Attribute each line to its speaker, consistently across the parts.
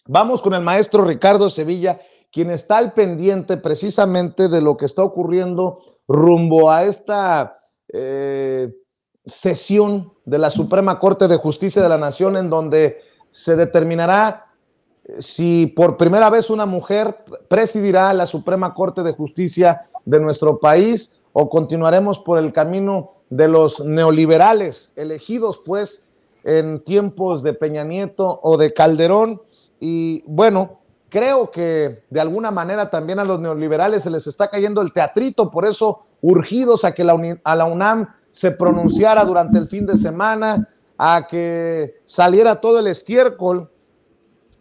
Speaker 1: Vamos con el maestro Ricardo Sevilla, quien está al pendiente precisamente de lo que está ocurriendo rumbo a esta sesión de la Suprema Corte de Justicia de la Nación, en donde se determinará si por primera vez una mujer presidirá la Suprema Corte de Justicia de nuestro país o continuaremos por el camino de los neoliberales elegidos pues en tiempos de Peña Nieto o de Calderón. Y bueno, creo que de alguna manera también a los neoliberales se les está cayendo el teatrito, por eso urgidos a que la UNAM se pronunciara durante el fin de semana, a que saliera todo el estiércol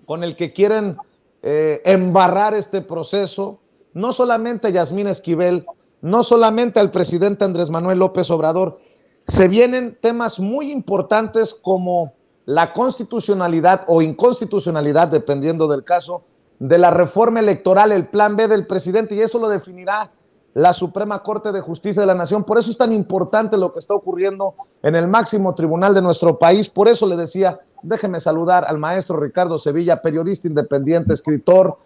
Speaker 1: con el que quieren embarrar este proceso, no solamente a Yasmín Esquivel, no solamente al presidente Andrés Manuel López Obrador, se vienen temas muy importantes como la constitucionalidad o inconstitucionalidad, dependiendo del caso, de la reforma electoral, el plan B del presidente, y eso lo definirá la Suprema Corte de Justicia de la Nación. Por eso es tan importante lo que está ocurriendo en el máximo tribunal de nuestro país. Por eso le decía, déjeme saludar al maestro Ricardo Sevilla, periodista independiente, escritor,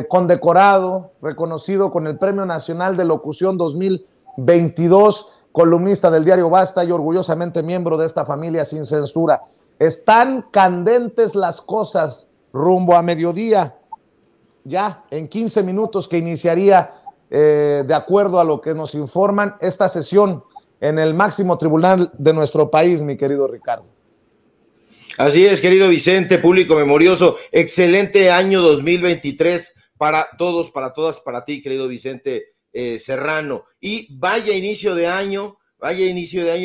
Speaker 1: condecorado, reconocido con el Premio Nacional de Locución 2022, columnista del diario Basta y orgullosamente miembro de esta familia sin censura. Están candentes las cosas rumbo a mediodía, ya en 15 minutos que iniciaría, de acuerdo a lo que nos informan, esta sesión en el máximo tribunal de nuestro país, mi querido Ricardo.
Speaker 2: Así es, querido Vicente, público memorioso, excelente año 2023 para todos, para todas, para ti, querido Vicente Serrano. Y vaya inicio de año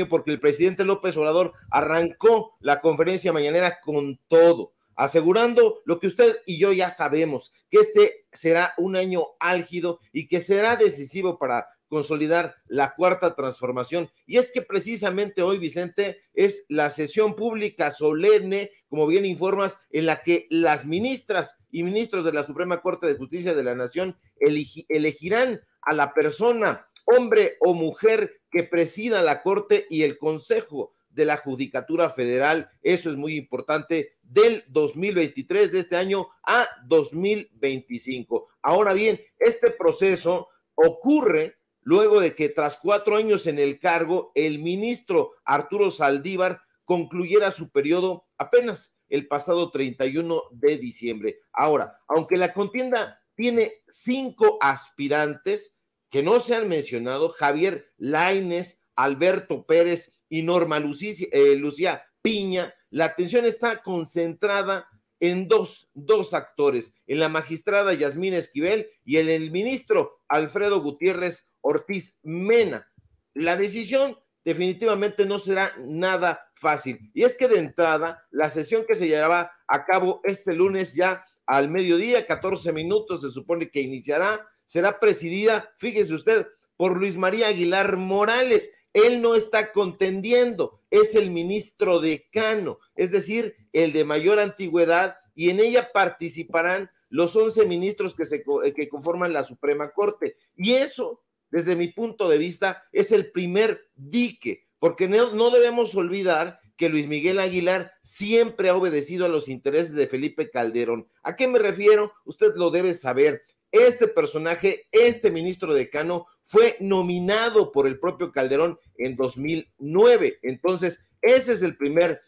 Speaker 2: porque el presidente López Obrador arrancó la conferencia mañanera con todo, asegurando lo que usted y yo ya sabemos, que este será un año álgido y que será decisivo para consolidar la cuarta transformación. Y es que precisamente hoy, Vicente, es la sesión pública solemne, como bien informas, en la que las ministras y ministros de la Suprema Corte de Justicia de la Nación elegirán a la persona, hombre o mujer, que presida la Corte y el Consejo de la Judicatura Federal. Eso es muy importante, del 2023, de este año a 2025. Ahora bien, este proceso ocurre luego de que tras 4 años en el cargo, el ministro Arturo Saldívar concluyera su periodo apenas el pasado 31 de diciembre. Ahora, aunque la contienda tiene 5 aspirantes que no se han mencionado, Javier Lainez, Alberto Pérez y Norma Lucía Piña, la atención está concentrada en dos actores, en la magistrada Yasmín Esquivel y en el ministro Alfredo Gutiérrez Ortiz Mena. La decisión definitivamente no será nada fácil, y es que de entrada la sesión que se llevará a cabo este lunes ya al mediodía, 14 minutos se supone que iniciará, será presidida, fíjese usted, por Luis María Aguilar Morales. Él no está contendiendo, es el ministro decano, es decir, el de mayor antigüedad, y en ella participarán los 11 ministros que conforman la Suprema Corte. Y eso, desde mi punto de vista, es el primer dique, porque no debemos olvidar que Luis Miguel Aguilar siempre ha obedecido a los intereses de Felipe Calderón. ¿A qué me refiero? Usted lo debe saber. Este personaje, este ministro decano, fue nominado por el propio Calderón en 2009. Entonces, ese es el primer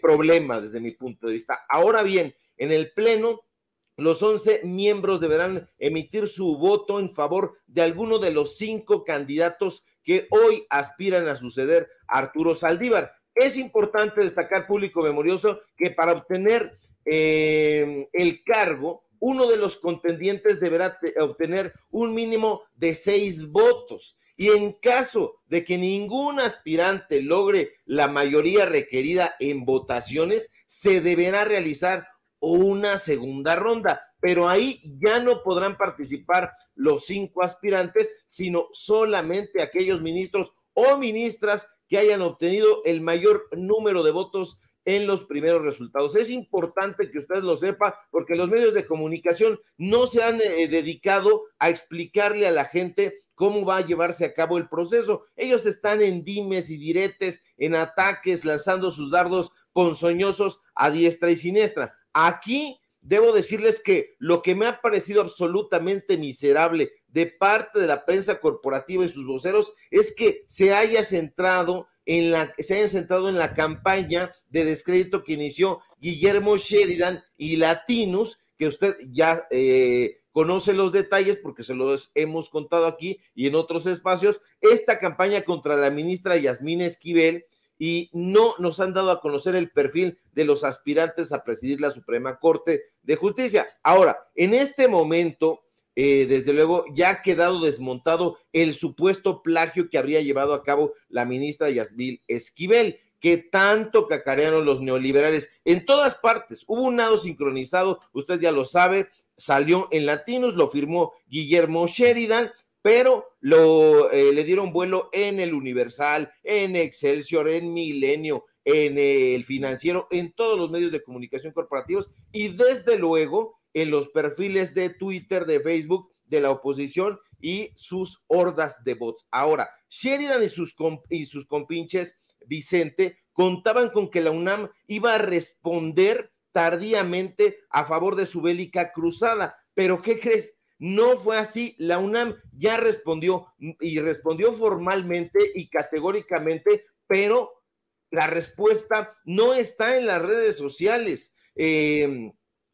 Speaker 2: problema desde mi punto de vista. Ahora bien, en el Pleno, los 11 miembros deberán emitir su voto en favor de alguno de los 5 candidatos que hoy aspiran a suceder a Arturo Saldívar. Es importante destacar, público memorioso, que para obtener el cargo, uno de los contendientes deberá obtener un mínimo de 6 votos. Y en caso de que ningún aspirante logre la mayoría requerida en votaciones, se deberá realizar una segunda ronda, pero ahí ya no podrán participar los 5 aspirantes, sino solamente aquellos ministros o ministras que hayan obtenido el mayor número de votos en los primeros resultados. Es importante que usted lo sepa, porque los medios de comunicación no se han dedicado a explicarle a la gente cómo va a llevarse a cabo el proceso. Ellos están en dimes y diretes, en ataques, lanzando sus dardos ponzoñosos a diestra y siniestra. Aquí debo decirles que lo que me ha parecido absolutamente miserable de parte de la prensa corporativa y sus voceros es que se hayan centrado en la campaña de descrédito que inició Guillermo Sheridan y Latinus, que usted ya conoce los detalles porque se los hemos contado aquí y en otros espacios, esta campaña contra la ministra Yasmín Esquivel, y no nos han dado a conocer el perfil de los aspirantes a presidir la Suprema Corte de Justicia. Ahora, en este momento, desde luego, ya ha quedado desmontado el supuesto plagio que habría llevado a cabo la ministra Yasmín Esquivel, que tanto cacarearon los neoliberales en todas partes. Hubo un nado sincronizado, usted ya lo sabe, salió en Latinos, lo firmó Guillermo Sheridan, pero le dieron vuelo en el Universal, en Excelsior, en Milenio, en el Financiero, en todos los medios de comunicación corporativos y desde luego en los perfiles de Twitter, de Facebook, de la oposición y sus hordas de bots. Ahora, Sheridan y sus compinches, Vicente, contaban con que la UNAM iba a responder tardíamente a favor de su bélica cruzada, pero ¿qué crees? No fue así. La UNAM ya respondió y respondió formalmente y categóricamente, pero la respuesta no está en las redes sociales.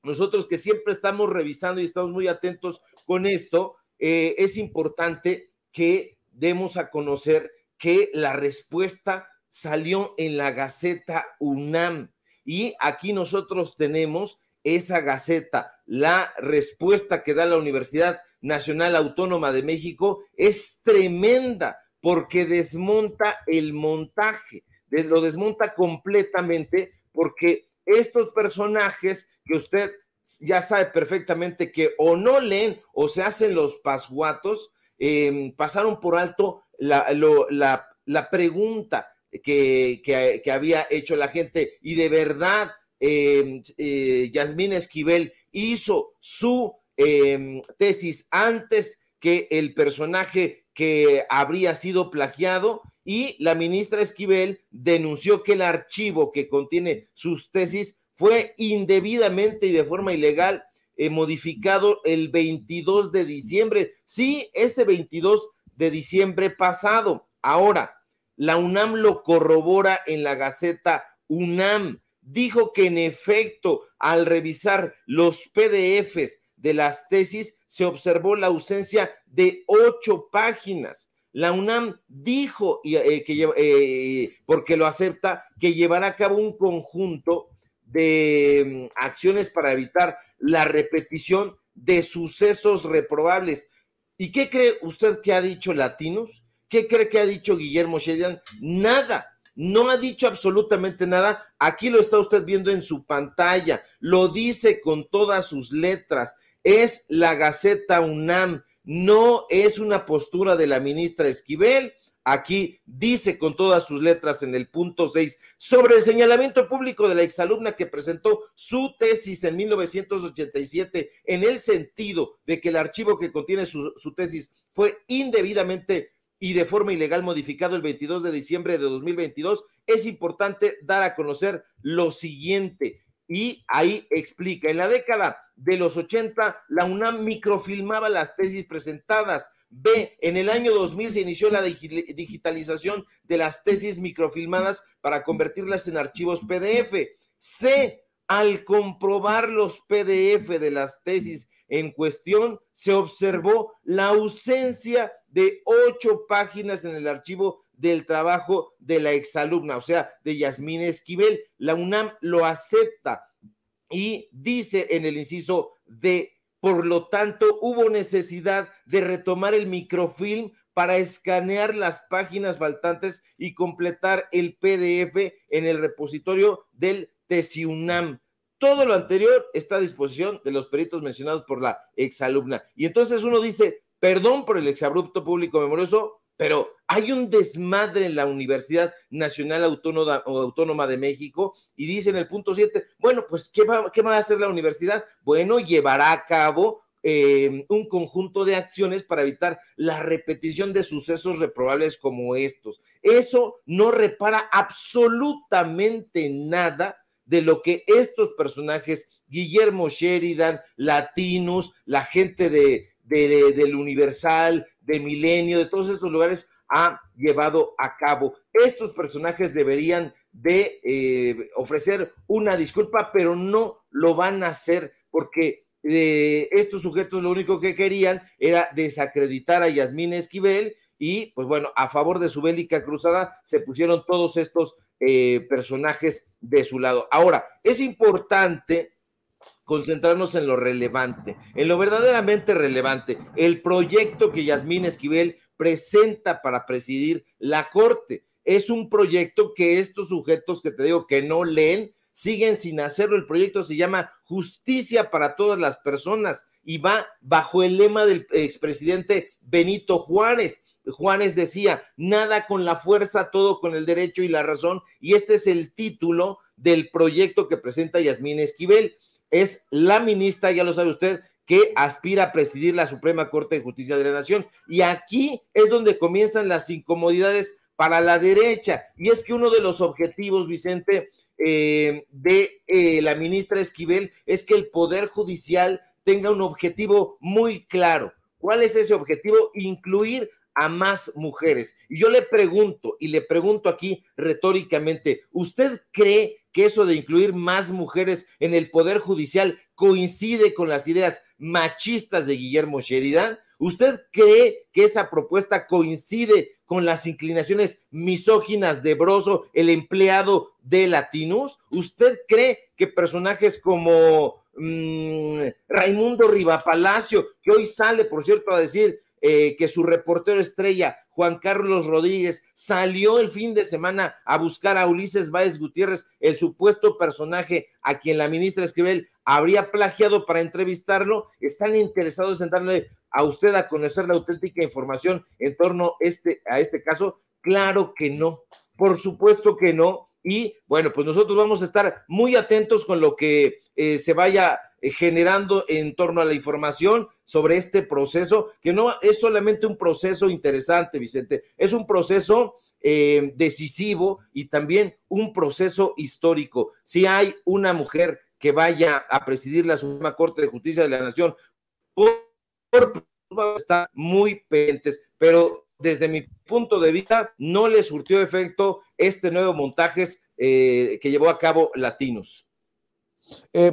Speaker 2: Nosotros que siempre estamos revisando y estamos muy atentos con esto, es importante que demos a conocer que la respuesta salió en la Gaceta UNAM y aquí nosotros tenemos esa Gaceta. La respuesta que da la Universidad Nacional Autónoma de México es tremenda porque desmonta el montaje, lo desmonta completamente porque estos personajes que usted ya sabe perfectamente que o no leen o se hacen los pasguatos, pasaron por alto la pregunta que había hecho la gente y de verdad Yasmín Esquivel hizo su tesis antes que el personaje que habría sido plagiado y la ministra Esquivel denunció que el archivo que contiene sus tesis fue indebidamente y de forma ilegal modificado el 22 de diciembre. Sí, ese 22 de diciembre pasado. Ahora, la UNAM lo corrobora en la Gaceta UNAM. Dijo que en efecto, al revisar los PDFs de las tesis, se observó la ausencia de 8 páginas. La UNAM dijo, porque lo acepta, que llevará a cabo un conjunto de acciones para evitar la repetición de sucesos reprobables. ¿Y qué cree usted que ha dicho Latinos? ¿Qué cree que ha dicho Guillermo Sheridan? Nada. No ha dicho absolutamente nada. Aquí lo está usted viendo en su pantalla. Lo dice con todas sus letras. Es la Gaceta UNAM. No es una postura de la ministra Esquivel. Aquí dice con todas sus letras en el punto 6 sobre el señalamiento público de la exalumna que presentó su tesis en 1987 en el sentido de que el archivo que contiene su tesis fue indebidamente y de forma ilegal modificado el 22 de diciembre de 2022, es importante dar a conocer lo siguiente. Y ahí explica, en la década de los 80, la UNAM microfilmaba las tesis presentadas. B, en el año 2000 se inició la digitalización de las tesis microfilmadas para convertirlas en archivos PDF. C, al comprobar los PDF de las tesis en cuestión, se observó la ausencia de 8 páginas en el archivo del trabajo de la exalumna, o sea, de Yasmín Esquivel. La UNAM lo acepta y dice en el inciso D, por lo tanto, hubo necesidad de retomar el microfilm para escanear las páginas faltantes y completar el PDF en el repositorio del TESIUNAM. Todo lo anterior está a disposición de los peritos mencionados por la exalumna. Y entonces uno dice, perdón por el exabrupto público memorioso, pero hay un desmadre en la Universidad Nacional Autónoma de México y dice en el punto 7, bueno, pues ¿qué va a hacer la universidad? Bueno, llevará a cabo un conjunto de acciones para evitar la repetición de sucesos reprobables como estos. Eso no repara absolutamente nada de lo que estos personajes, Guillermo Sheridan, Latinus, la gente del Universal, de Milenio, de todos estos lugares, ha llevado a cabo. Estos personajes deberían de ofrecer una disculpa, pero no lo van a hacer porque estos sujetos lo único que querían era desacreditar a Yasmín Esquivel y pues bueno, a favor de su bélica cruzada se pusieron todos estos personajes de su lado. Ahora, es importante concentrarnos en lo relevante, en lo verdaderamente relevante, el proyecto que Yasmín Esquivel presenta para presidir la Corte. Es un proyecto que estos sujetos que te digo que no leen, siguen sin hacerlo. El proyecto se llama Justicia para todas las personas y va bajo el lema del expresidente Benito Juárez. Juárez decía, nada con la fuerza, todo con el derecho y la razón, y este es el título del proyecto que presenta Yasmín Esquivel. Es la ministra, ya lo sabe usted, que aspira a presidir la Suprema Corte de Justicia de la Nación. Y aquí es donde comienzan las incomodidades para la derecha. Y es que uno de los objetivos, Vicente, de la ministra Esquivel es que el Poder Judicial tenga un objetivo muy claro. ¿Cuál es ese objetivo? Incluir a más mujeres. Y yo le pregunto aquí retóricamente, ¿usted cree que eso de incluir más mujeres en el Poder Judicial coincide con las ideas machistas de Guillermo Sheridan? ¿Usted cree que esa propuesta coincide con las inclinaciones misóginas de Broso, el empleado de Latinus? ¿Usted cree que personajes como Raimundo Rivapalacio, que hoy sale, por cierto, a decir que su reportero estrella, Juan Carlos Rodríguez, salió el fin de semana a buscar a Ulises Báez Gutiérrez, el supuesto personaje a quien la ministra Esquivel habría plagiado para entrevistarlo? ¿Están interesados en darle a usted a conocer la auténtica información en torno a este caso? Claro que no, por supuesto que no. Y bueno, pues nosotros vamos a estar muy atentos con lo que se vaya generando en torno a la información sobre este proceso, que no es solamente un proceso interesante, Vicente, es un proceso decisivo y también un proceso histórico. Si hay una mujer que vaya a presidir la Suprema Corte de Justicia de la Nación, está muy pendientes, pero desde mi punto de vista no le surtió efecto este nuevo montaje que llevó a cabo Latinus.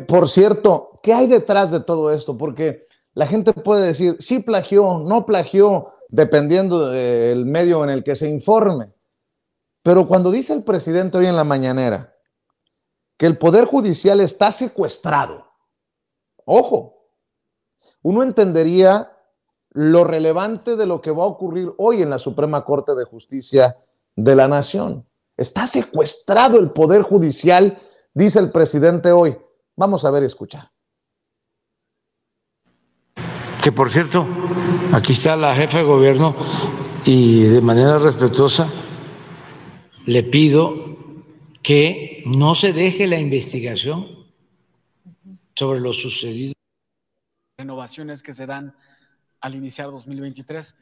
Speaker 1: Por cierto, ¿qué hay detrás de todo esto? Porque la gente puede decir, sí plagió, no plagió, dependiendo del medio en el que se informe. Pero cuando dice el presidente hoy en la mañanera que el Poder Judicial está secuestrado, ojo, uno entendería lo relevante de lo que va a ocurrir hoy en la Suprema Corte de Justicia de la Nación. Está secuestrado el Poder Judicial, dice el presidente hoy. Vamos a ver y escuchar.
Speaker 3: Que por cierto, aquí está la jefa de gobierno y de manera respetuosa le pido que no se deje la investigación sobre lo sucedido.
Speaker 4: Renovaciones que se dan al iniciar 2023.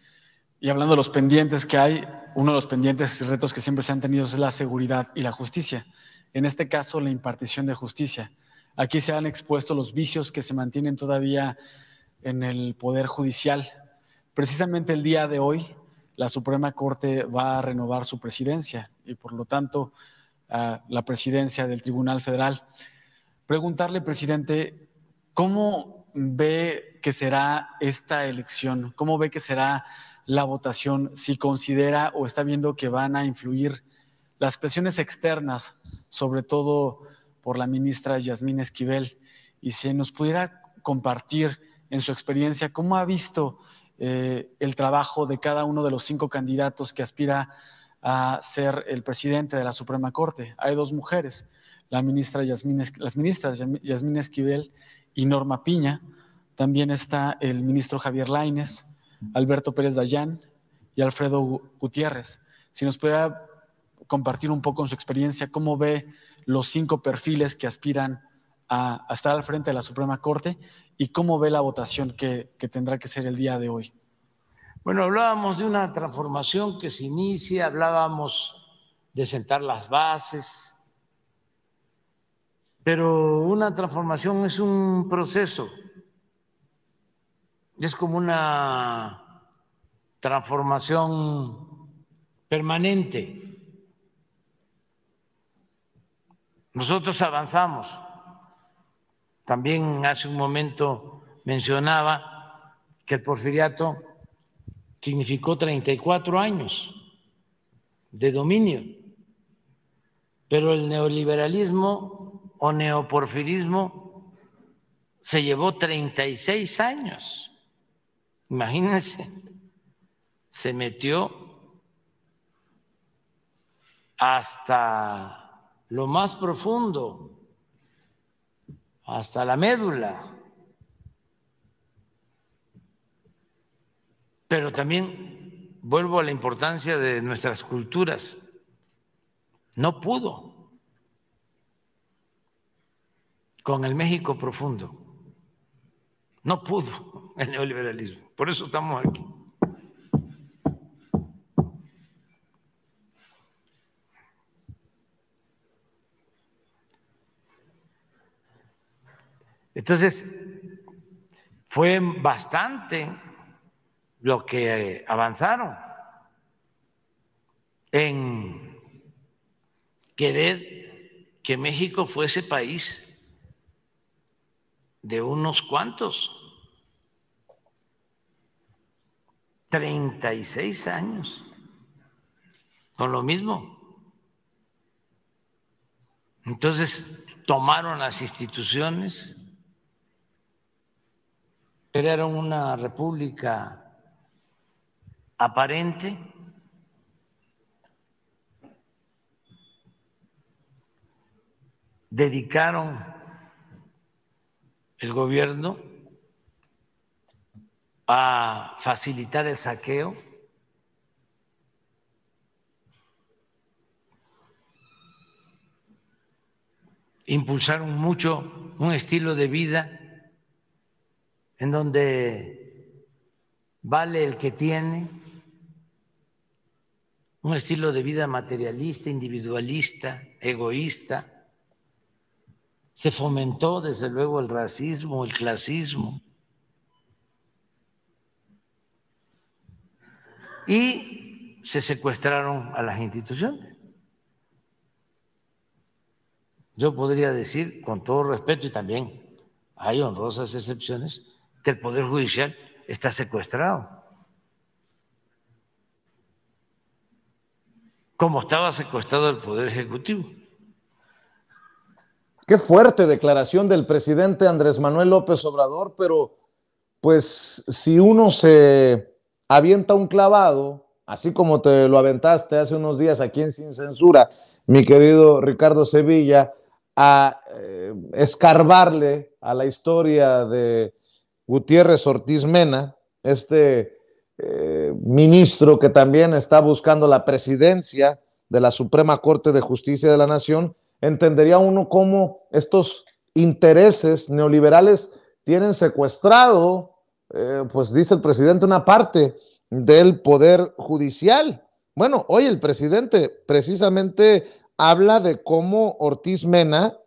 Speaker 4: Y hablando de los pendientes que hay, uno de los pendientes y retos que siempre se han tenido es la seguridad y la justicia. En este caso, la impartición de justicia. Aquí se han expuesto los vicios que se mantienen todavía en el Poder Judicial. Precisamente el día de hoy, la Suprema Corte va a renovar su presidencia y, por lo tanto, la presidencia del Tribunal Federal. Preguntarle, presidente, ¿cómo ve que será esta elección? ¿Cómo ve que será la votación? Si considera o está viendo que van a influir las presiones externas, sobre todo por la ministra Yasmín Esquivel, y si nos pudiera compartir en su experiencia cómo ha visto el trabajo de cada uno de los 5 candidatos que aspira a ser el presidente de la Suprema Corte. Hay 2 mujeres, las ministras Yasmín Esquivel y Norma Piña. También está el ministro Javier Lainez, Alberto Pérez Dayán y Alfredo Gutiérrez. Si nos pudiera compartir un poco en su experiencia cómo ve los 5 perfiles que aspiran a estar al frente de la Suprema Corte y cómo ve la votación que tendrá que ser el día de hoy.
Speaker 3: Bueno, hablábamos de una transformación que se inicia, hablábamos de sentar las bases, Pero una transformación es un proceso, es como una transformación permanente. Nosotros avanzamos. También hace un momento mencionaba que el porfiriato significó 34 años de dominio, pero el neoliberalismo o neoporfirismo se llevó 36 años. Imagínense, se metió hasta lo más profundo, hasta la médula. Pero también vuelvo a la importancia de nuestras culturas. No pudo con el México profundo. No pudo el neoliberalismo. Por eso estamos aquí. Entonces, fue bastante lo que avanzaron en querer que México fuese país de unos cuantos. 36 años con lo mismo. Entonces, tomaron las instituciones, crearon una república aparente, dedicaron el gobierno a facilitar el saqueo, impulsaron mucho un estilo de vida en donde vale el que tiene, un estilo de vida materialista, individualista, egoísta. Se fomentó desde luego el racismo, el clasismo. Y se secuestraron a las instituciones. Yo podría decir, con todo respeto, y también hay honrosas excepciones, que el Poder Judicial está secuestrado, como estaba secuestrado el Poder Ejecutivo.
Speaker 1: Qué fuerte declaración del presidente Andrés Manuel López Obrador, pero pues si uno se avienta un clavado, así como te lo aventaste hace unos días aquí en Sin Censura, mi querido Ricardo Sevilla, a escarbarle a la historia de Gutiérrez Ortiz Mena, ministro que también está buscando la presidencia de la Suprema Corte de Justicia de la Nación, entendería uno cómo estos intereses neoliberales tienen secuestrado, pues dice el presidente, una parte del Poder Judicial. Bueno, hoy el presidente precisamente habla de cómo Ortiz Mena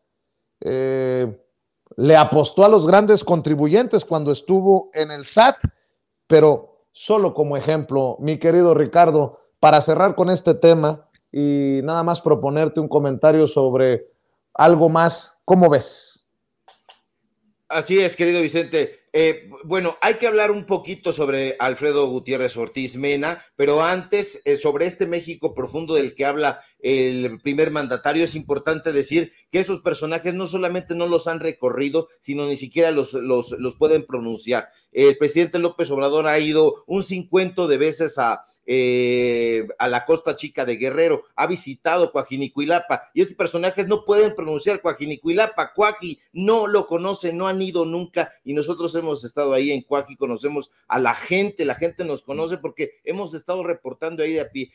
Speaker 1: le apostó a los grandes contribuyentes cuando estuvo en el SAT, pero solo como ejemplo, mi querido Ricardo, para cerrar con este tema y nada más proponerte un comentario sobre algo más, ¿cómo ves?
Speaker 2: Así es, querido Vicente. Bueno, hay que hablar un poquito sobre Alfredo Gutiérrez Ortiz Mena, pero antes, sobre este México profundo del que habla el primer mandatario, es importante decir que estos personajes no solamente no los han recorrido, sino ni siquiera los pueden pronunciar. El presidente López Obrador ha ido un 50 de veces a la Costa Chica de Guerrero, ha visitado Coajinicuilapa y estos personajes no pueden pronunciar Coajinicuilapa, Coaji, no lo conocen, no han ido nunca y nosotros hemos estado ahí en Coaji, conocemos a la gente nos conoce porque hemos estado reportando ahí de a pie.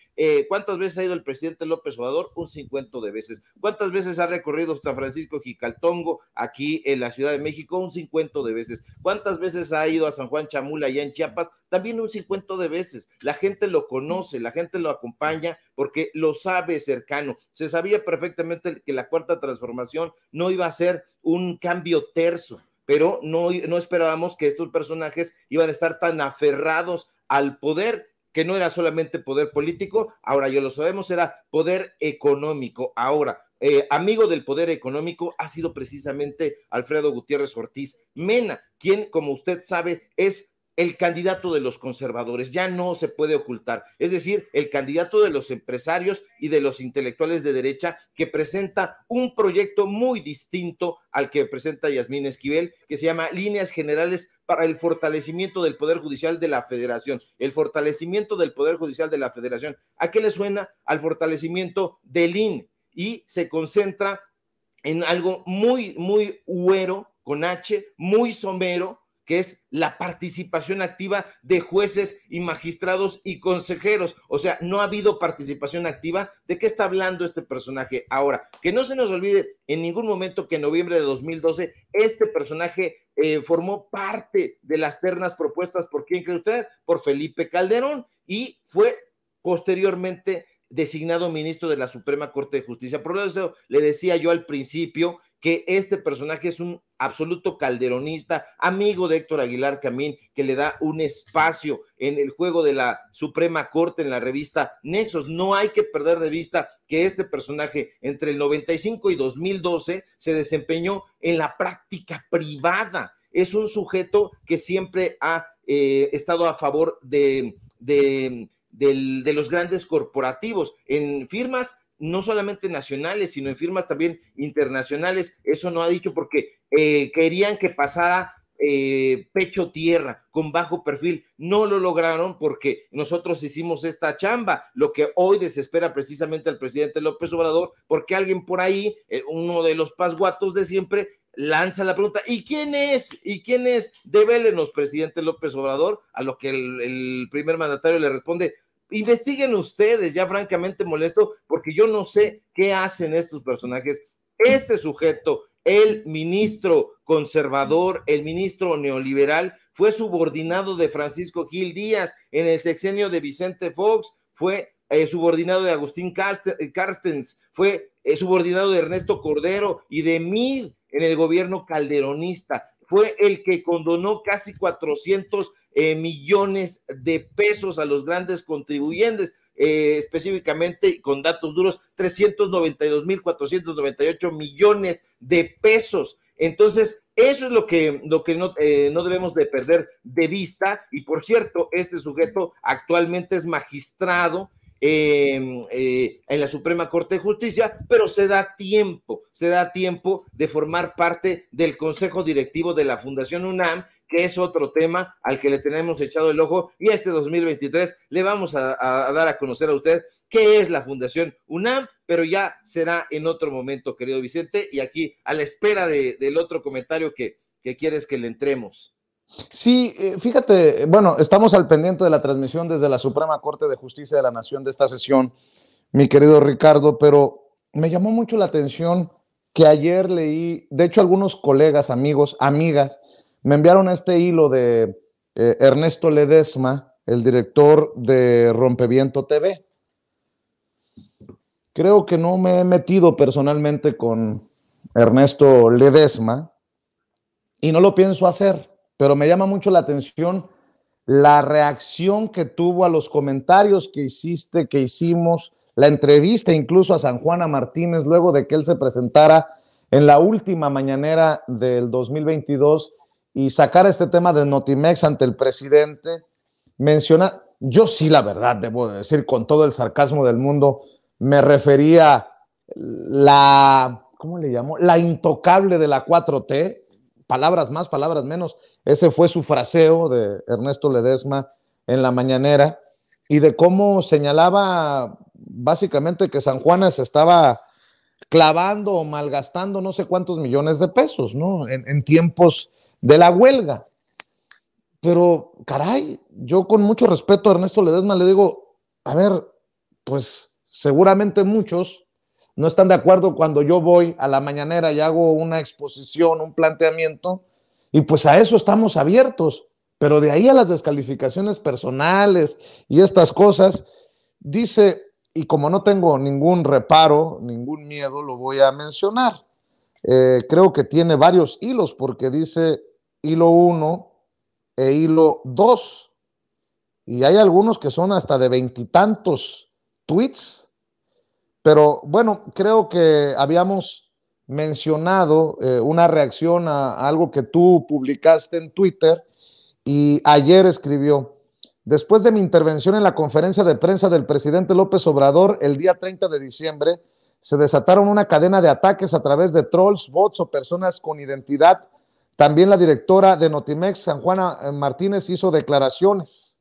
Speaker 2: ¿Cuántas veces ha ido el presidente López Obrador? Un 50 de veces. ¿Cuántas veces ha recorrido San Francisco Jicaltongo aquí en la Ciudad de México? Un 50 de veces. ¿Cuántas veces ha ido a San Juan Chamula allá en Chiapas? también un 50 de veces. La gente lo conoce, la gente lo acompaña porque lo sabe cercano. Se sabía perfectamente que la Cuarta Transformación no iba a ser un cambio terso, pero no esperábamos que estos personajes iban a estar tan aferrados al poder, que no era solamente poder político, ahora ya lo sabemos, era poder económico. Ahora, amigo del poder económico ha sido precisamente Alfredo Gutiérrez Ortiz Mena, quien, como usted sabe, es el candidato de los conservadores, ya no se puede ocultar, es decir, el candidato de los empresarios y de los intelectuales de derecha, que presenta un proyecto muy distinto al que presenta Yasmín Esquivel, que se llama Líneas Generales para el fortalecimiento del Poder Judicial de la Federación. El fortalecimiento del Poder Judicial de la Federación, ¿a qué le suena? Al fortalecimiento del INE, y se concentra en algo muy, muy huero, con H, muy somero, que es la participación activa de jueces y magistrados y consejeros. O sea, no ha habido participación activa. ¿De qué está hablando este personaje? Ahora, que no se nos olvide en ningún momento que en noviembre de 2012 este personaje formó parte de las ternas propuestas por ¿quién cree usted? Por Felipe Calderón, y fue posteriormente designado ministro de la Suprema Corte de Justicia. Por eso le decía yo al principio que este personaje es un absoluto calderonista, amigo de Héctor Aguilar Camín, que le da un espacio en el juego de la Suprema Corte en la revista Nexos. No hay que perder de vista que este personaje entre el 95 y 2012 se desempeñó en la práctica privada. Es un sujeto que siempre ha estado a favor de los grandes corporativos, en firmas no solamente nacionales, sino en firmas también internacionales. Eso no ha dicho porque querían que pasara pecho tierra, con bajo perfil. No lo lograron porque nosotros hicimos esta chamba, lo que hoy desespera precisamente al presidente López Obrador, porque alguien por ahí, uno de los pasguatos de siempre, lanza la pregunta, ¿y quién es? ¿Y quién es? Devélenos, presidente López Obrador, a lo que el primer mandatario le responde, investiguen ustedes, ya francamente molesto, porque yo no sé qué hacen estos personajes. Este sujeto, el ministro conservador, el ministro neoliberal, fue subordinado de Francisco Gil Díaz en el sexenio de Vicente Fox, fue subordinado de Agustín Carstens, fue subordinado de Ernesto Cordero y de Mid en el gobierno calderonista, fue el que condonó casi 400 millones de pesos a los grandes contribuyentes, específicamente y con datos duros, 392,498 millones de pesos. Entonces, eso es lo que no debemos de perder de vista. Y por cierto, este sujeto actualmente es magistrado en la Suprema Corte de Justicia, pero se da tiempo de formar parte del Consejo Directivo de la Fundación UNAM, que es otro tema al que le tenemos echado el ojo, y este 2023 le vamos a dar a conocer a usted qué es la Fundación UNAM, pero ya será en otro momento, querido Vicente, y aquí a la espera del otro comentario que quieres que le entremos.
Speaker 1: Sí, fíjate, bueno, estamos al pendiente de la transmisión desde la Suprema Corte de Justicia de la Nación de esta sesión, mi querido Ricardo, pero me llamó mucho la atención que ayer leí, de hecho algunos colegas, amigos, amigas, me enviaron este hilo de Ernesto Ledesma, el director de Rompeviento TV. Creo que no me he metido personalmente con Ernesto Ledesma y no lo pienso hacer, pero me llama mucho la atención la reacción que tuvo a los comentarios que hicimos, la entrevista incluso a San Juana Martínez luego de que él se presentara en la última mañanera del 2022 y sacar este tema de Notimex ante el presidente. Menciona, yo sí, la verdad, debo decir con todo el sarcasmo del mundo, me refería ¿cómo le llamo? La intocable de la 4T, palabras más, palabras menos. Ese fue su fraseo de Ernesto Ledesma en la mañanera, y de cómo señalaba básicamente que San Juana se estaba clavando o malgastando no sé cuántos millones de pesos, ¿no? En tiempos de la huelga. Pero, caray, yo con mucho respeto a Ernesto Ledesma le digo, a ver, pues seguramente muchos no están de acuerdo cuando yo voy a la mañanera y hago una exposición, un planteamiento, y pues a eso estamos abiertos. Pero de ahí a las descalificaciones personales y estas cosas, dice, y como no tengo ningún reparo, ningún miedo, lo voy a mencionar. Creo que tiene varios hilos, porque dice hilo 1 e hilo 2, y hay algunos que son hasta de 20 y tantos tweets. Pero bueno, creo que habíamos mencionado una reacción a algo que tú publicaste en Twitter, y ayer escribió: después de mi intervención en la conferencia de prensa del presidente López Obrador el día 30 de diciembre, se desataron una cadena de ataques a través de trolls, bots o personas con identidad. También la directora de Notimex, San Juana Martínez, hizo declaraciones.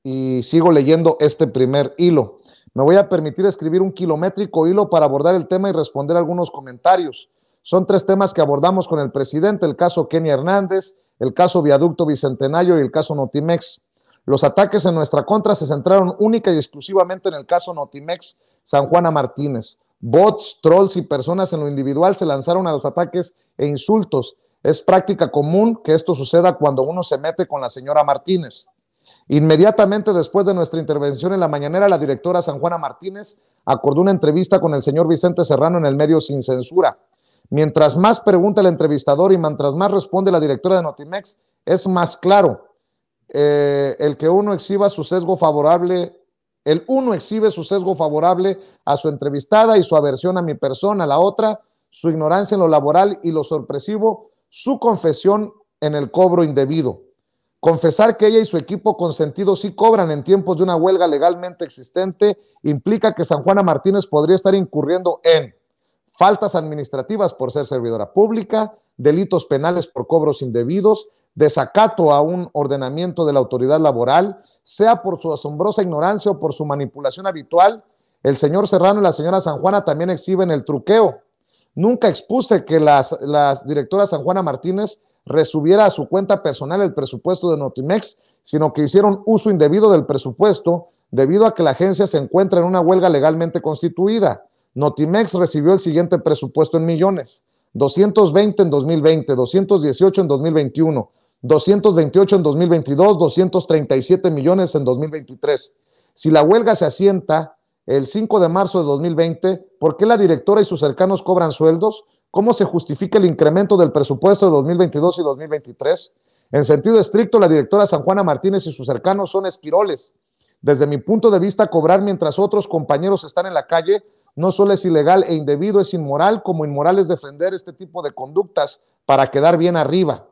Speaker 1: Y sigo leyendo este primer hilo. Me voy a permitir escribir un kilométrico hilo para abordar el tema y responder algunos comentarios. Son 3 temas que abordamos con el presidente: el caso Kenia Hernández, el caso Viaducto Bicentenario y el caso Notimex. Los ataques en nuestra contra se centraron única y exclusivamente en el caso Notimex San Juana Martínez. Bots, trolls y personas en lo individual se lanzaron a los ataques e insultos. Es práctica común que esto suceda cuando uno se mete con la señora Martínez. Inmediatamente después de nuestra intervención en la mañanera, la directora San Juana Martínez acordó una entrevista con el señor Vicente Serrano en el medio Sin Censura. Mientras más pregunta el entrevistador y mientras más responde la directora de Notimex, es más claro el uno exhibe su sesgo favorable a su entrevistada y su aversión a mi persona; la otra, su ignorancia en lo laboral y lo sorpresivo, su confesión en el cobro indebido. Confesar que ella y su equipo consentido sí cobran en tiempos de una huelga legalmente existente implica que San Juana Martínez podría estar incurriendo en faltas administrativas por ser servidora pública, delitos penales por cobros indebidos, desacato a un ordenamiento de la autoridad laboral, sea por su asombrosa ignorancia o por su manipulación habitual. El señor Serrano y la señora San Juana también exhiben el truqueo. Nunca expuse que la directora San Juana Martínez resubiera a su cuenta personal el presupuesto de Notimex, sino que hicieron uso indebido del presupuesto debido a que la agencia se encuentra en una huelga legalmente constituida. Notimex recibió el siguiente presupuesto en millones: 220 en 2020, 218 en 2021, 228 en 2022, 237 millones en 2023. Si la huelga se asienta el 5 de marzo de 2020, ¿por qué la directora y sus cercanos cobran sueldos? ¿Cómo se justifica el incremento del presupuesto de 2022 y 2023? En sentido estricto, la directora San Juana Martínez y sus cercanos son esquiroles. Desde mi punto de vista, cobrar mientras otros compañeros están en la calle no solo es ilegal e indebido, es inmoral, como inmoral es defender este tipo de conductas para quedar bien arriba.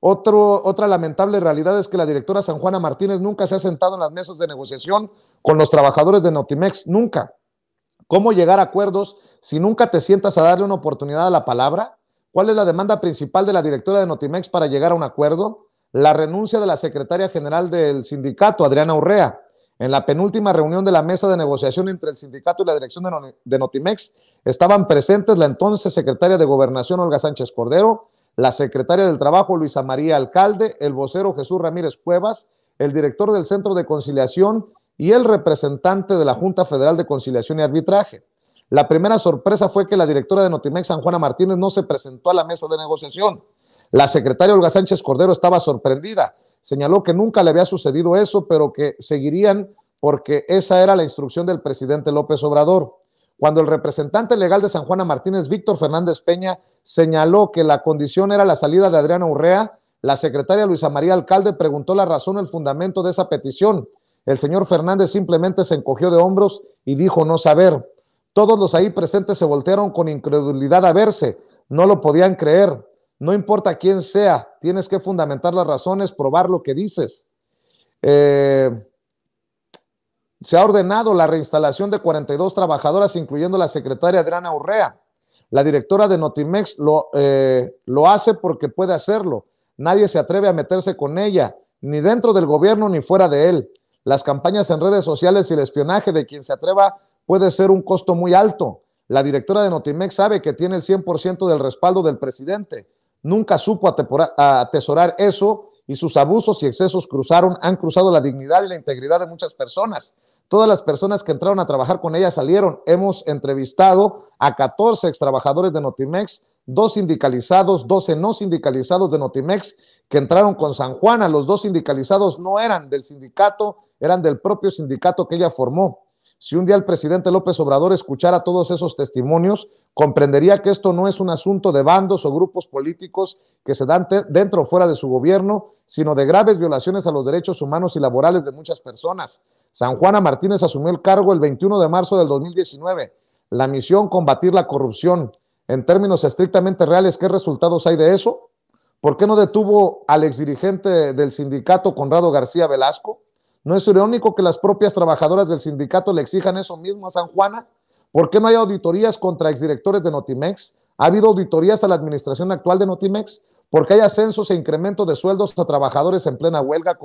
Speaker 1: Otra lamentable realidad es que la directora San Juana Martínez nunca se ha sentado en las mesas de negociación con los trabajadores de Notimex, nunca. ¿Cómo llegar a acuerdos si nunca te sientas a darle una oportunidad a la palabra? ¿Cuál es la demanda principal de la directora de Notimex para llegar a un acuerdo? La renuncia de la secretaria general del sindicato, Adriana Urrea. En la penúltima reunión de la mesa de negociación entre el sindicato y la dirección de Notimex estaban presentes la entonces secretaria de Gobernación, Olga Sánchez Cordero, la secretaria del Trabajo, Luisa María Alcalde, el vocero Jesús Ramírez Cuevas, el director del Centro de Conciliación y el representante de la Junta Federal de Conciliación y Arbitraje. La primera sorpresa fue que la directora de Notimex, San Juana Martínez, no se presentó a la mesa de negociación. La secretaria Olga Sánchez Cordero estaba sorprendida. Señaló que nunca le había sucedido eso, pero que seguirían porque esa era la instrucción del presidente López Obrador. Cuando el representante legal de San Juana Martínez, Víctor Fernández Peña, señaló que la condición era la salida de Adriana Urrea, la secretaria Luisa María Alcalde preguntó la razón o el fundamento de esa petición. El señor Fernández simplemente se encogió de hombros y dijo no saber. Todos los ahí presentes se voltearon con incredulidad a verse. No lo podían creer. No importa quién sea, tienes que fundamentar las razones, probar lo que dices. Se ha ordenado la reinstalación de 42 trabajadoras, incluyendo la secretaria Adriana Urrea. La directora de Notimex lo hace porque puede hacerlo. Nadie se atreve a meterse con ella, ni dentro del gobierno ni fuera de él. Las campañas en redes sociales y el espionaje de quien se atreva puede ser un costo muy alto. La directora de Notimex sabe que tiene el 100% del respaldo del presidente. Nunca supo atesorar eso y sus abusos y excesos han cruzado la dignidad y la integridad de muchas personas. Todas las personas que entraron a trabajar con ella salieron. Hemos entrevistado a 14 extrabajadores de Notimex, 2 sindicalizados, 12 no sindicalizados de Notimex que entraron con San Juana. Los 2 sindicalizados no eran del sindicato, eran del propio sindicato que ella formó. Si un día el presidente López Obrador escuchara todos esos testimonios, comprendería que esto no es un asunto de bandos o grupos políticos que se dan dentro o fuera de su gobierno, sino de graves violaciones a los derechos humanos y laborales de muchas personas. San Juana Martínez asumió el cargo el 21 de marzo del 2019. La misión, combatir la corrupción. En términos estrictamente reales, ¿qué resultados hay de eso? ¿Por qué no detuvo al exdirigente del sindicato, Conrado García Velasco? ¿No es irónico que las propias trabajadoras del sindicato le exijan eso mismo a San Juana? ¿Por qué no hay auditorías contra exdirectores de Notimex? ¿Ha habido auditorías a la administración actual de Notimex? ¿Por qué hay ascensos e incremento de sueldos a trabajadores en plena huelga?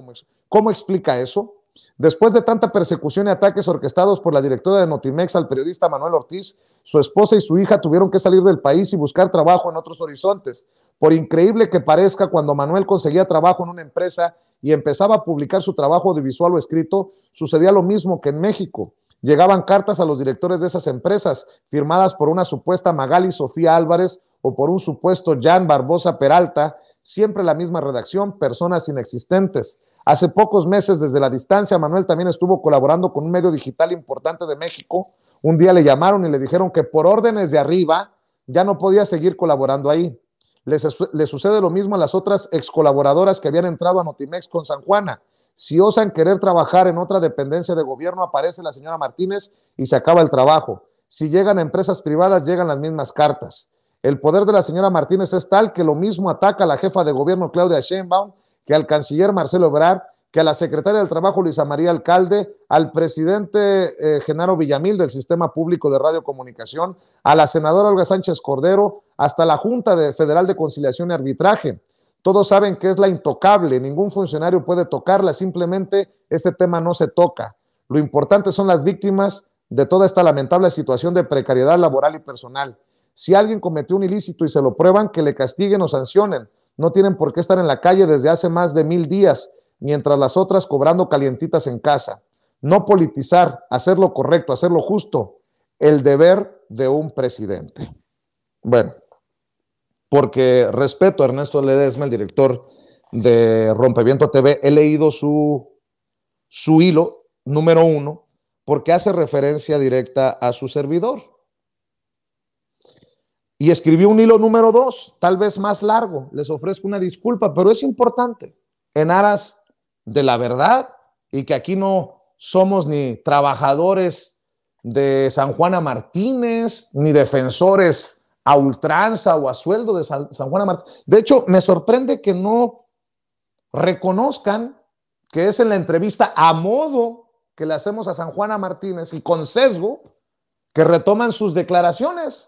Speaker 1: ¿Cómo explica eso? Después de tanta persecución y ataques orquestados por la directora de Notimex al periodista Manuel Ortiz, su esposa y su hija tuvieron que salir del país y buscar trabajo en otros horizontes. Por increíble que parezca, cuando Manuel conseguía trabajo en una empresa y empezaba a publicar su trabajo audiovisual o escrito, sucedía lo mismo que en México. Llegaban cartas a los directores de esas empresas, firmadas por una supuesta Magali Sofía Álvarez o por un supuesto Jan Barbosa Peralta, siempre la misma redacción, personas inexistentes. Hace pocos meses, desde la distancia, Manuel también estuvo colaborando con un medio digital importante de México. Un día le llamaron y le dijeron que por órdenes de arriba ya no podía seguir colaborando ahí. Le sucede lo mismo a las otras ex colaboradoras que habían entrado a Notimex con San Juana. Si osan querer trabajar en otra dependencia de gobierno, aparece la señora Martínez y se acaba el trabajo. Si llegan a empresas privadas, llegan las mismas cartas. El poder de la señora Martínez es tal que lo mismo ataca a la jefa de gobierno Claudia Sheinbaum, que al canciller Marcelo Ebrard, que a la secretaria del Trabajo Luisa María Alcalde, al presidente Genaro Villamil del Sistema Público de Radiocomunicación, a la senadora Olga Sánchez Cordero, hasta la Junta Federal de Conciliación y Arbitraje. Todos saben que es la intocable, ningún funcionario puede tocarla, simplemente ese tema no se toca. Lo importante son las víctimas de toda esta lamentable situación de precariedad laboral y personal. Si alguien cometió un ilícito y se lo prueban, que le castiguen o sancionen. No tienen por qué estar en la calle desde hace más de 1000 días, mientras las otras cobrando calientitas en casa. No politizar, hacer lo correcto, hacer lo justo, el deber de un presidente. Bueno, porque respeto a Ernesto Ledesma, el director de Rompeviento TV, he leído su hilo número 1, porque hace referencia directa a su servidor. Y escribió un hilo número 2, tal vez más largo, les ofrezco una disculpa, pero es importante, en aras de la verdad, y que aquí no somos ni trabajadores de San Juana Martínez, ni defensores a ultranza o a sueldo de San Juana Martínez. De hecho, me sorprende que no reconozcan que es en la entrevista a modo que le hacemos a San Juana Martínez y con sesgo que retoman sus declaraciones.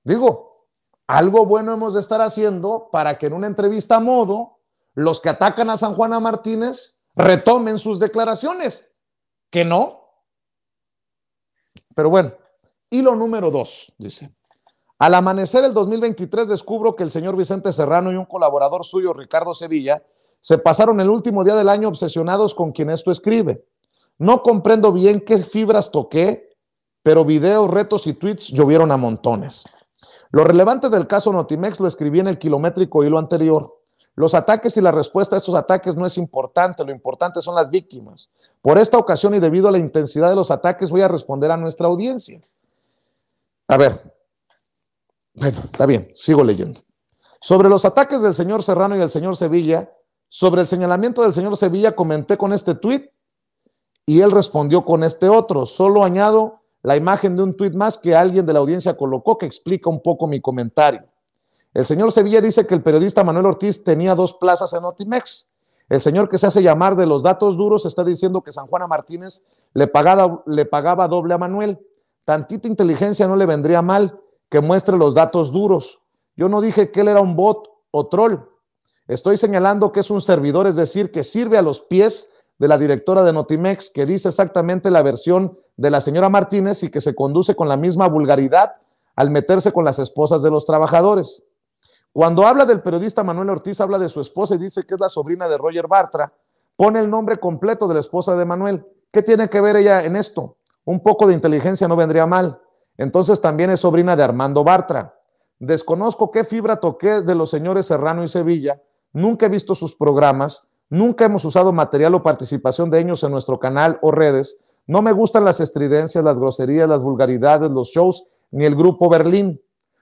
Speaker 1: Digo, algo bueno hemos de estar haciendo para que en una entrevista a modo los que atacan a San Juana Martínez retomen sus declaraciones, que no. Pero bueno, hilo número 2, dice: al amanecer el 2023 descubro que el señor Vicente Serrano y un colaborador suyo, Ricardo Sevilla, se pasaron el último día del año obsesionados con quien esto escribe. No comprendo bien qué fibras toqué, pero videos, retos y tweets llovieron a montones. Lo relevante del caso Notimex lo escribí en el kilométrico hilo anterior. Los ataques y la respuesta a esos ataques no es importante, lo importante son las víctimas. Por esta ocasión y debido a la intensidad de los ataques voy a responder a nuestra audiencia. A ver, bueno, está bien, sigo leyendo. Sobre los ataques del señor Serrano y del señor Sevilla, sobre el señalamiento del señor Sevilla comenté con este tuit y él respondió con este otro. Solo añado la imagen de un tuit más que alguien de la audiencia colocó que explica un poco mi comentario. El señor Sevilla dice que el periodista Manuel Ortiz tenía 2 plazas en Notimex. El señor que se hace llamar de los datos duros está diciendo que San Juana Martínez le pagaba doble a Manuel. Tantita inteligencia no le vendría mal, que muestre los datos duros. Yo no dije que él era un bot o troll. Estoy señalando que es un servidor, es decir, que sirve a los pies de la directora de Notimex, que dice exactamente la versión de la señora Martínez y que se conduce con la misma vulgaridad al meterse con las esposas de los trabajadores. Cuando habla del periodista Manuel Ortiz, habla de su esposa y dice que es la sobrina de Roger Bartra. Pone el nombre completo de la esposa de Manuel. ¿Qué tiene que ver ella en esto? Un poco de inteligencia no vendría mal. Entonces también es sobrina de Armando Bartra. Desconozco qué fibra toqué de los señores Serrano y Sevilla, nunca he visto sus programas, nunca hemos usado material o participación de ellos en nuestro canal o redes, no me gustan las estridencias, las groserías, las vulgaridades, los shows, ni el grupo Berlín.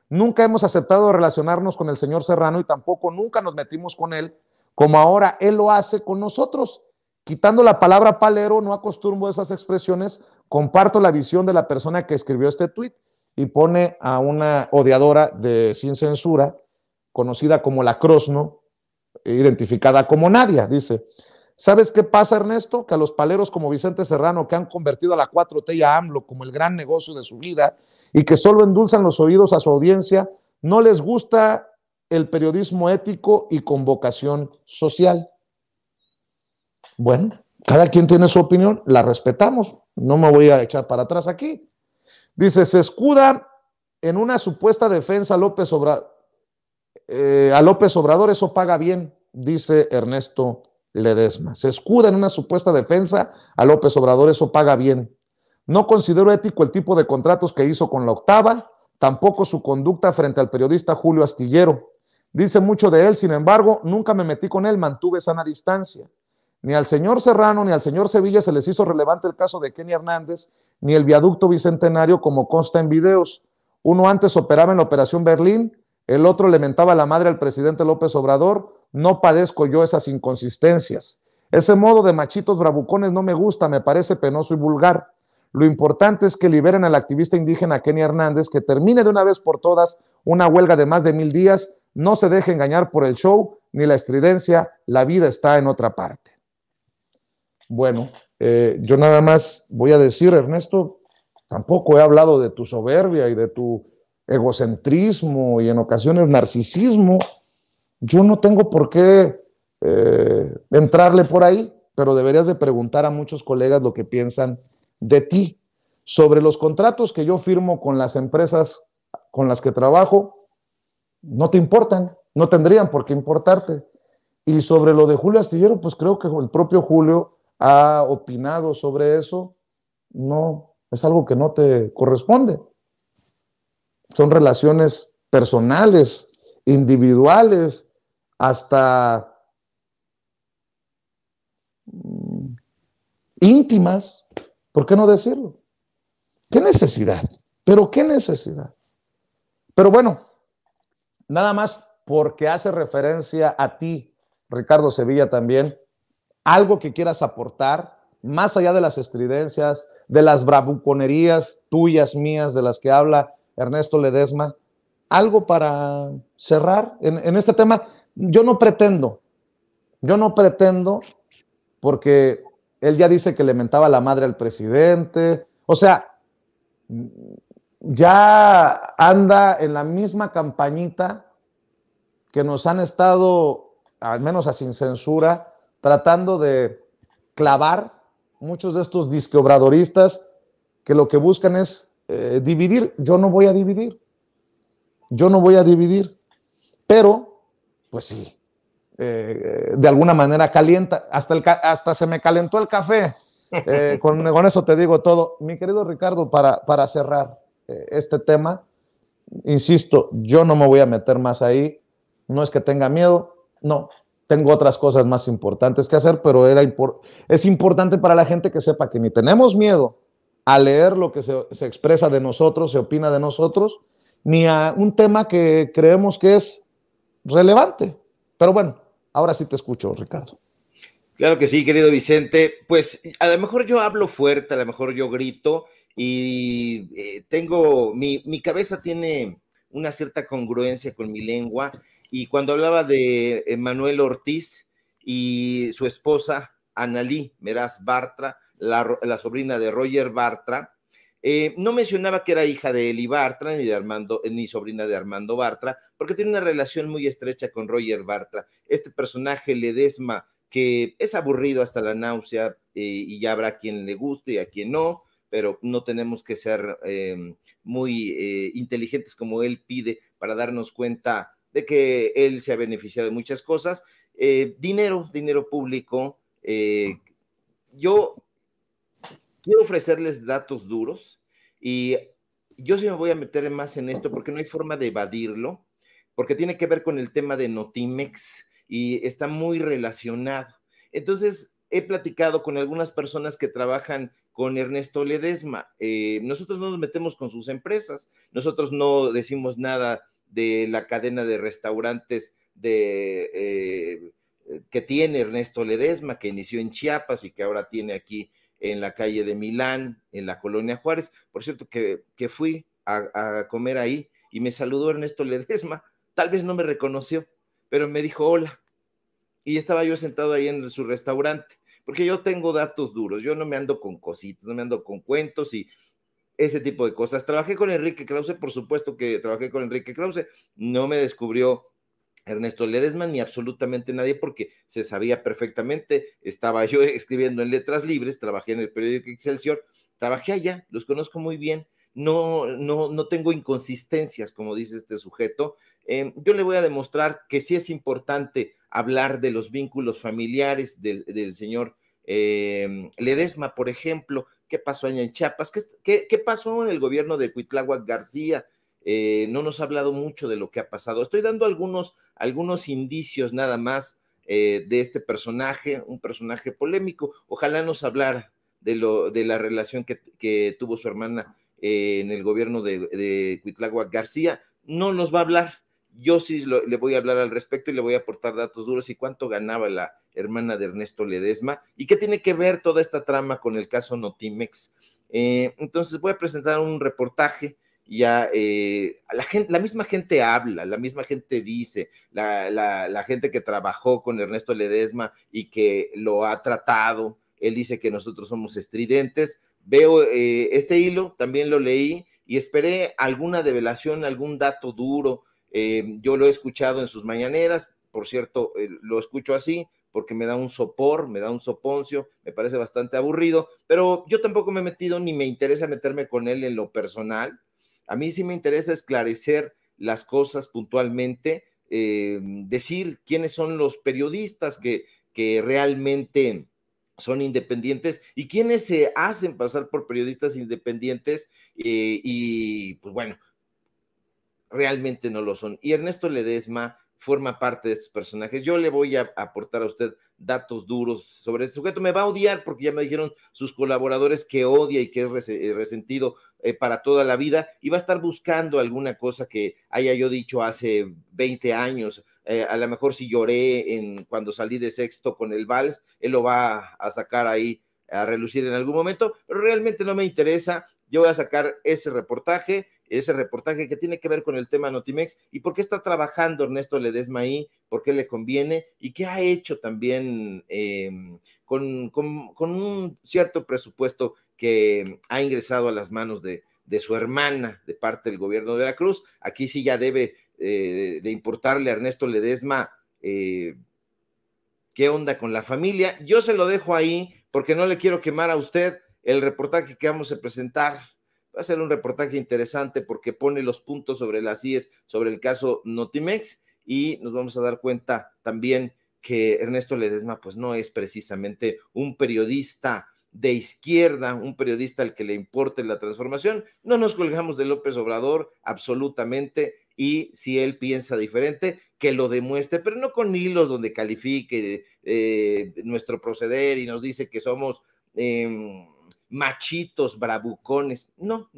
Speaker 1: Nunca hemos aceptado relacionarnos con el señor Serrano y tampoco nunca nos metimos con él, como ahora él lo hace con nosotros. Quitando la palabra palero, no acostumbro esas expresiones, comparto la visión de la persona que escribió este tuit y pone a una odiadora de Sin Censura, conocida como la Crosno, identificada como Nadia, dice. ¿Sabes qué pasa, Ernesto? Que a los paleros como Vicente Serrano, que han convertido a la 4T y a AMLO como el gran negocio de su vida y que solo endulzan los oídos a su audiencia, no les gusta el periodismo ético y con vocación social. Bueno, cada quien tiene su opinión, la respetamos, no me voy a echar para atrás aquí. Dice, se escuda en una supuesta defensa a López Obrador, eso paga bien, dice Ernesto Ledesma. Se escuda en una supuesta defensa a López Obrador, eso paga bien. No considero ético el tipo de contratos que hizo con la Octava, tampoco su conducta frente al periodista Julio Astillero. Dice mucho de él, sin embargo, nunca me metí con él, mantuve sana distancia. Ni al señor Serrano ni al señor Sevilla se les hizo relevante el caso de Kenny Hernández, ni el viaducto bicentenario como consta en videos. Uno antes operaba en la Operación Berlín, el otro le mentaba la madre al presidente López Obrador. No padezco yo esas inconsistencias. Ese modo de machitos bravucones no me gusta, me parece penoso y vulgar. Lo importante es que liberen al activista indígena Kenny Hernández, que termine de una vez por todas una huelga de más de 1000 días, no se deje engañar por el show ni la estridencia, la vida está en otra parte. Bueno, yo nada más voy a decir, Ernesto, tampoco he hablado de tu soberbia y de tu egocentrismo y en ocasiones narcisismo. Yo no tengo por qué entrarle por ahí, pero deberías de preguntar a muchos colegas lo que piensan de ti. Sobre los contratos que yo firmo con las empresas con las que trabajo, no te importan, no tendrían por qué importarte. Y sobre lo de Julio Astillero, pues creo que el propio Julio ha opinado sobre eso. No, es algo que no te corresponde. Son relaciones personales, individuales, hasta íntimas, ¿por qué no decirlo? ¿Qué necesidad? ¿Pero qué necesidad? Pero bueno, nada más porque hace referencia a ti, Ricardo Sevilla, también, algo que quieras aportar, más allá de las estridencias, de las bravuconerías tuyas, mías, de las que habla Ernesto Ledesma, algo para cerrar en este tema. Yo no pretendo, porque él ya dice que le mentaba la madre al presidente, o sea, ya anda en la misma campañita que nos han estado, al menos a Sin Censura, tratando de clavar muchos de estos disqueobradoristas que lo que buscan es dividir. Yo no voy a dividir, pero pues sí, de alguna manera calienta, hasta se me calentó el café, con eso te digo todo. Mi querido Ricardo, para cerrar este tema, insisto, yo no me voy a meter más ahí, no es que tenga miedo, no, tengo otras cosas más importantes que hacer, pero es importante para la gente que sepa que ni tenemos miedo a leer lo que se expresa de nosotros, se opina de nosotros, ni a un tema que creemos que es relevante. Pero bueno, ahora sí te escucho, Ricardo.
Speaker 2: Claro que sí, querido Vicente. Pues a lo mejor yo hablo fuerte, a lo mejor yo grito y tengo, mi cabeza tiene una cierta congruencia con mi lengua. Y cuando hablaba de Manuel Ortiz y su esposa, Analí Meraz Bartra, la sobrina de Roger Bartra, no mencionaba que era hija de Eli Bartra ni sobrina de Armando Bartra, porque tiene una relación muy estrecha con Roger Bartra. Este personaje Ledesma, que es aburrido hasta la náusea, y ya habrá quien le guste y a quien no, pero no tenemos que ser muy inteligentes como él pide para darnos cuenta de que él se ha beneficiado de muchas cosas. Dinero público. Yo quiero ofrecerles datos duros y yo sí me voy a meter más en esto porque no hay forma de evadirlo, porque tiene que ver con el tema de Notimex y está muy relacionado. Entonces, he platicado con algunas personas que trabajan con Ernesto Ledesma. Nosotros no nos metemos con sus empresas, nosotros no decimos nada de la cadena de restaurantes que tiene Ernesto Ledesma, que inició en Chiapas y que ahora tiene aquí en la calle de Milán, en la colonia Juárez. Por cierto, que fui a comer ahí y me saludó Ernesto Ledesma. Tal vez no me reconoció, pero me dijo hola. Y estaba yo sentado ahí en su restaurante, porque yo tengo datos duros, yo no me ando con cositas, no me ando con cuentos y ese tipo de cosas. Trabajé con Enrique Krause, por supuesto que trabajé con Enrique Krause, no me descubrió Ernesto Ledesma ni absolutamente nadie porque se sabía perfectamente, estaba yo escribiendo en Letras Libres, trabajé en el periódico Excelsior, trabajé allá, los conozco muy bien, no tengo inconsistencias, como dice este sujeto. Yo le voy a demostrar que sí es importante hablar de los vínculos familiares del señor Ledesma, por ejemplo. ¿Qué pasó allá en Chiapas? ¿Qué pasó en el gobierno de Cuitláhuac García? No nos ha hablado mucho de lo que ha pasado. Estoy dando algunos indicios nada más de este personaje, un personaje polémico. Ojalá nos hablara de la relación que tuvo su hermana en el gobierno de Cuitláhuac García. No nos va a hablar. Yo sí le voy a hablar al respecto y le voy a aportar datos duros y cuánto ganaba la hermana de Ernesto Ledesma y qué tiene que ver toda esta trama con el caso Notimex. Entonces voy a presentar un reportaje. Ya la misma gente habla, la misma gente dice, la gente que trabajó con Ernesto Ledesma y que lo ha tratado, él dice que nosotros somos estridentes. Veo este hilo, también lo leí y esperé alguna develación, algún dato duro. Yo lo he escuchado en sus mañaneras, por cierto, lo escucho así porque me da un sopor, me da un soponcio, me parece bastante aburrido, pero yo tampoco me he metido ni me interesa meterme con él en lo personal. A mí sí me interesa esclarecer las cosas puntualmente, decir quiénes son los periodistas que realmente son independientes y quiénes se hacen pasar por periodistas independientes y pues bueno, realmente no lo son. Y Ernesto Ledesma forma parte de estos personajes. Yo le voy a aportar a usted datos duros sobre este sujeto. Me va a odiar porque ya me dijeron sus colaboradores que odia y que es resentido para toda la vida y va a estar buscando alguna cosa que haya yo dicho hace 20 años. A lo mejor si lloré cuando salí de sexto con el vals, él lo va a sacar ahí a relucir en algún momento, pero realmente no me interesa. Yo voy a sacar ese reportaje que tiene que ver con el tema Notimex y por qué está trabajando Ernesto Ledesma ahí, por qué le conviene y qué ha hecho también con un cierto presupuesto que ha ingresado a las manos de su hermana de parte del gobierno de Veracruz. Aquí sí ya debe de importarle a Ernesto Ledesma qué onda con la familia. Yo se lo dejo ahí porque no le quiero quemar a usted el reportaje que vamos a presentar. Va a ser un reportaje interesante porque pone los puntos sobre las IES, sobre el caso Notimex y nos vamos a dar cuenta también que Ernesto Ledesma pues no es precisamente un periodista de izquierda, un periodista al que le importe la transformación. No nos colgamos de López Obrador absolutamente y si él piensa diferente, que lo demuestre, pero no con hilos donde califique nuestro proceder y nos dice que somos machitos, bravucones. No.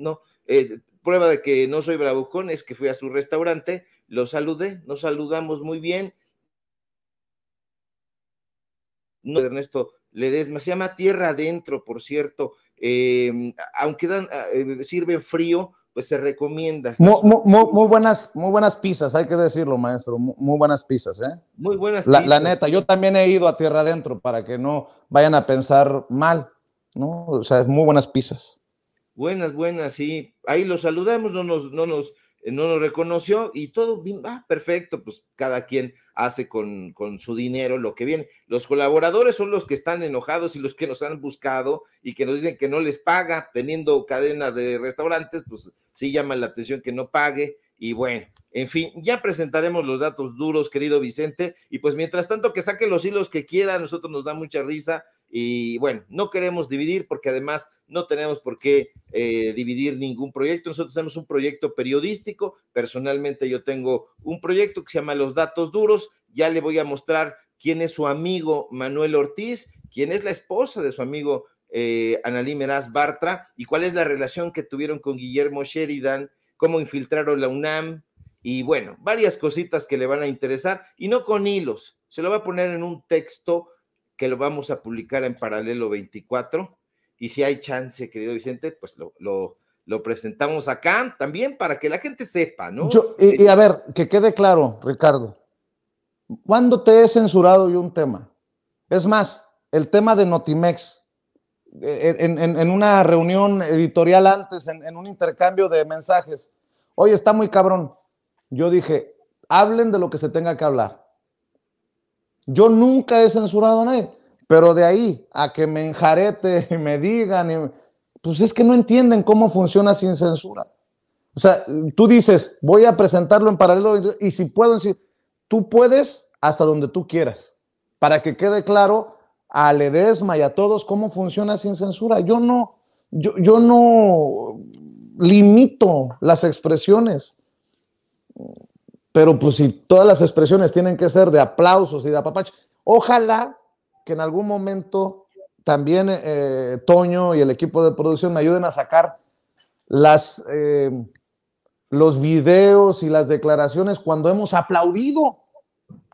Speaker 2: Prueba de que no soy bravucón es que fui a su restaurante, lo saludé, nos saludamos muy bien. No, Ernesto Ledesma, se llama Tierra Adentro, por cierto, aunque sirven frío, pues se recomienda.
Speaker 1: Muy buenas pizzas, hay que decirlo, maestro, muy buenas pizzas, ¿eh?
Speaker 2: Muy buenas pizzas.
Speaker 1: La neta, yo también he ido a Tierra Adentro para que no vayan a pensar mal, ¿no? O sea, muy buenas pizzas.
Speaker 2: Buenas, sí. Ahí lo saludamos, no nos reconoció y todo bien, perfecto, pues cada quien hace con su dinero lo que viene. Los colaboradores son los que están enojados y los que nos han buscado y que nos dicen que no les paga, teniendo cadena de restaurantes, pues sí llama la atención que no pague y bueno, en fin, ya presentaremos los datos duros, querido Vicente, y pues mientras tanto que saque los hilos que quiera, a nosotros nos da mucha risa y bueno, no queremos dividir porque además no tenemos por qué dividir ningún proyecto. Nosotros tenemos un proyecto periodístico. Personalmente yo tengo un proyecto que se llama Los Datos Duros. Ya le voy a mostrar quién es su amigo Manuel Ortiz, quién es la esposa de su amigo Analí Meraz Bartra y cuál es la relación que tuvieron con Guillermo Sheridan, cómo infiltraron la UNAM y bueno, varias cositas que le van a interesar y no con hilos. Se lo va a poner en un texto que lo vamos a publicar en Paralelo 24 y si hay chance, querido Vicente, pues lo presentamos acá también para que la gente sepa, ¿no?
Speaker 1: Y a ver, que quede claro, Ricardo, ¿cuándo te he censurado yo un tema? Es más, el tema de Notimex, en una reunión editorial antes, en un intercambio de mensajes, oye, está muy cabrón. Yo dije, hablen de lo que se tenga que hablar. Yo nunca he censurado a nadie, pero de ahí a que me enjarete y me digan, pues es que no entienden cómo funciona sin censura. O sea, tú dices, voy a presentarlo en Paralelo, y si puedo decir, tú puedes hasta donde tú quieras, para que quede claro a Ledesma y a todos cómo funciona sin censura. Yo no limito las expresiones, pero pues si todas las expresiones tienen que ser de aplausos y de apapacho, ojalá que en algún momento también Toño y el equipo de producción me ayuden a sacar los videos y las declaraciones cuando hemos aplaudido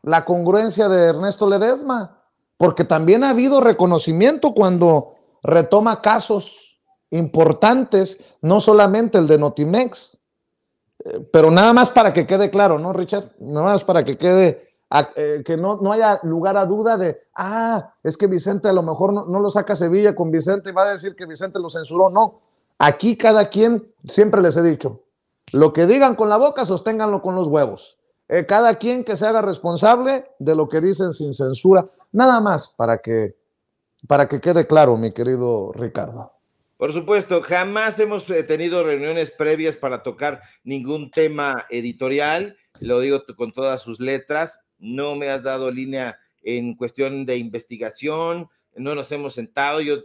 Speaker 1: la congruencia de Ernesto Ledesma, porque también ha habido reconocimiento cuando retoma casos importantes, no solamente el de Notimex, pero nada más para que quede claro, ¿no, Richard? Nada más para que quede, que no haya lugar a duda de, es que Vicente a lo mejor no lo saca Sevilla con Vicente y va a decir que Vicente lo censuró. No, aquí cada quien, siempre les he dicho, lo que digan con la boca, sosténganlo con los huevos. Cada quien que se haga responsable de lo que dicen sin censura, nada más para que quede claro, mi querido Ricardo.
Speaker 2: Por supuesto, jamás hemos tenido reuniones previas para tocar ningún tema editorial, lo digo con todas sus letras, no me has dado línea en cuestión de investigación, no nos hemos sentado, yo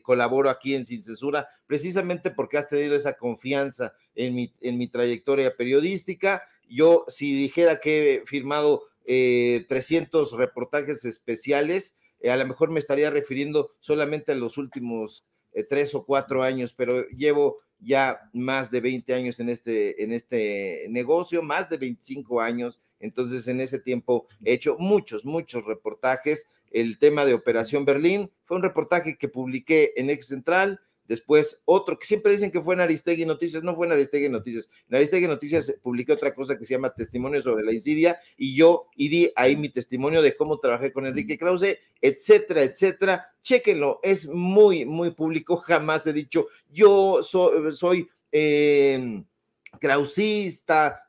Speaker 2: colaboro aquí en Sin Censura, precisamente porque has tenido esa confianza en mi trayectoria periodística. Yo, si dijera que he firmado 300 reportajes especiales, a lo mejor me estaría refiriendo solamente a los últimos 3 o 4 años, pero llevo ya más de 20 años en este negocio, más de 25 años, entonces en ese tiempo he hecho muchos reportajes. El tema de Operación Berlín fue un reportaje que publiqué en Eje Central, después otro que siempre dicen que fue en Aristegui Noticias, no fue en Aristegui Noticias, en Aristegui Noticias publiqué otra cosa que se llama Testimonio sobre la Insidia, y di ahí mi testimonio de cómo trabajé con Enrique Krause, etcétera, etcétera. Chéquenlo, es muy público, jamás he dicho, yo soy krausista,